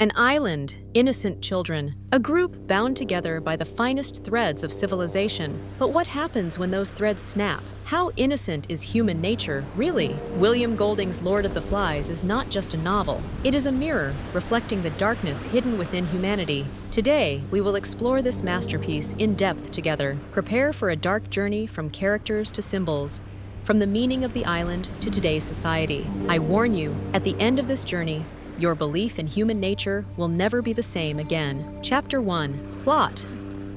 An island, innocent children, a group bound together by the finest threads of civilization. But what happens when those threads snap? How innocent is human nature, really? William Golding's Lord of the Flies is not just a novel. It is a mirror reflecting the darkness hidden within humanity. Today, we will explore this masterpiece in depth together. Prepare for a dark journey from characters to symbols, from the meaning of the island to today's society. I warn you, at the end of this journey, your belief in human nature will never be the same again. Chapter 1. Plot.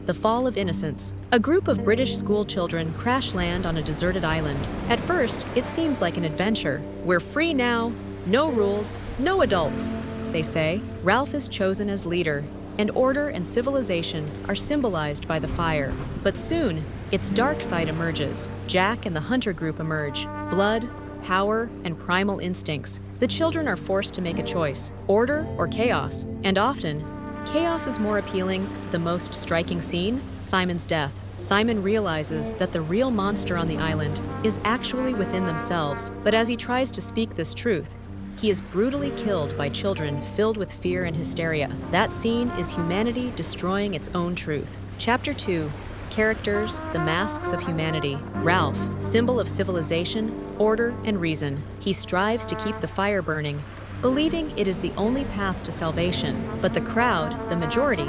The Fall of Innocence. A group of British school children crash land on a deserted island. At first, it seems like an adventure. We're free now, no rules, no adults, they say. Ralph is chosen as leader, and order and civilization are symbolized by the fire. But soon, its dark side emerges. Jack and the hunter group emerge. Blood, power, and primal instincts. The children are forced to make a choice, order or chaos, and often, chaos is more appealing. The most striking scene? Simon's death. Simon realizes that the real monster on the island is actually within themselves, but as he tries to speak this truth, he is brutally killed by children filled with fear and hysteria. That scene is humanity destroying its own truth. Chapter 2. Characters, the masks of humanity. Ralph, symbol of civilization, order, and reason. He strives to keep the fire burning, believing it is the only path to salvation. But the crowd, the majority,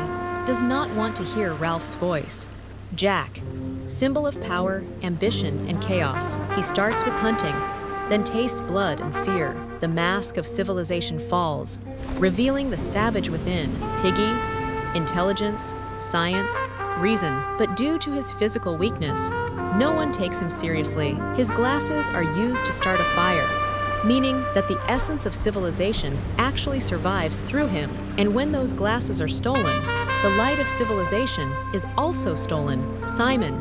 does not want to hear Ralph's voice. Jack, symbol of power, ambition, and chaos. He starts with hunting, then tastes blood and fear. The mask of civilization falls, revealing the savage within. Piggy, intelligence, science, reason. But due to his physical weakness, no one takes him seriously. His glasses are used to start a fire, meaning that the essence of civilization actually survives through him. And when those glasses are stolen, the light of civilization is also stolen. Simon,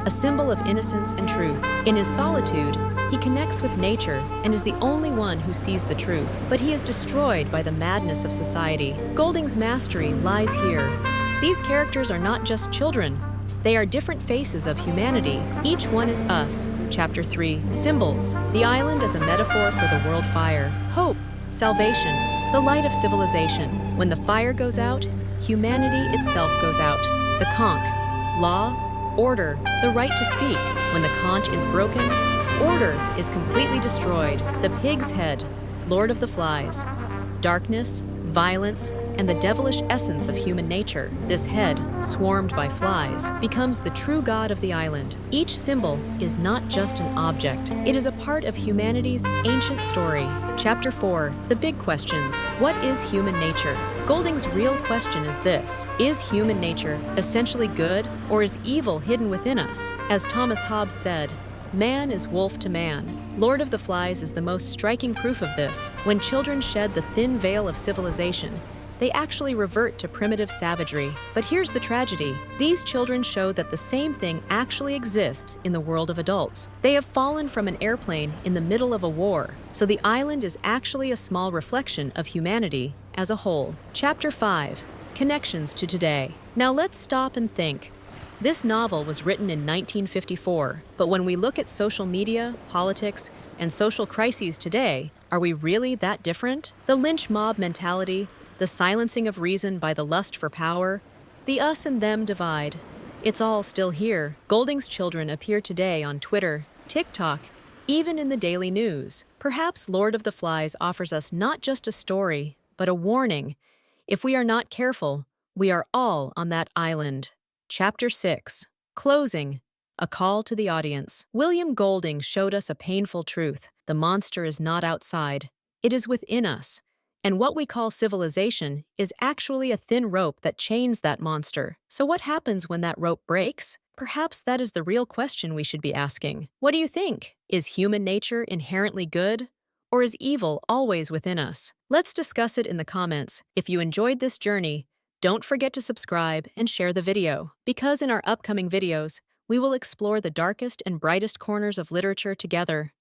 a symbol of innocence and truth. In his solitude, he connects with nature and is the only one who sees the truth. But he is destroyed by the madness of society. Golding's mastery lies here. These characters are not just children. They are different faces of humanity. Each one is us. Chapter 3. Symbols. The island as a metaphor for the world fire. Hope, salvation, the light of civilization. When the fire goes out, humanity itself goes out. The conch. Law, order, the right to speak. When the conch is broken, order is completely destroyed. The pig's head. Lord of the Flies. Darkness, violence, and the devilish essence of human nature. This head, swarmed by flies, becomes the true god of the island. Each symbol is not just an object. It is a part of humanity's ancient story. Chapter 4. The Big Questions. What is human nature? Golding's real question is this: is human nature essentially good, or is evil hidden within us? As Thomas Hobbes said, man is wolf to man. Lord of the Flies is the most striking proof of this. When children shed the thin veil of civilization, they actually revert to primitive savagery. But here's the tragedy. These children show that the same thing actually exists in the world of adults. They have fallen from an airplane in the middle of a war, so the island is actually a small reflection of humanity as a whole. Chapter 5. Connections to today. Now let's stop and think. This novel was written in 1954, but when we look at social media, politics, and social crises today, are we really that different? The lynch mob mentality, the silencing of reason by the lust for power, the us and them divide. It's all still here. Golding's children appear today on Twitter, TikTok, even in the daily news. Perhaps Lord of the Flies offers us not just a story, but a warning. If we are not careful, we are all on that island. Chapter 6. Closing. A call to the audience. William Golding showed us a painful truth. The monster is not outside. It is within us. And what we call civilization is actually a thin rope that chains that monster. So what happens when that rope breaks? Perhaps that is the real question we should be asking. What do you think? Is human nature inherently good? Or is evil always within us? Let's discuss it in the comments. If you enjoyed this journey, don't forget to subscribe and share the video, because in our upcoming videos, we will explore the darkest and brightest corners of literature together.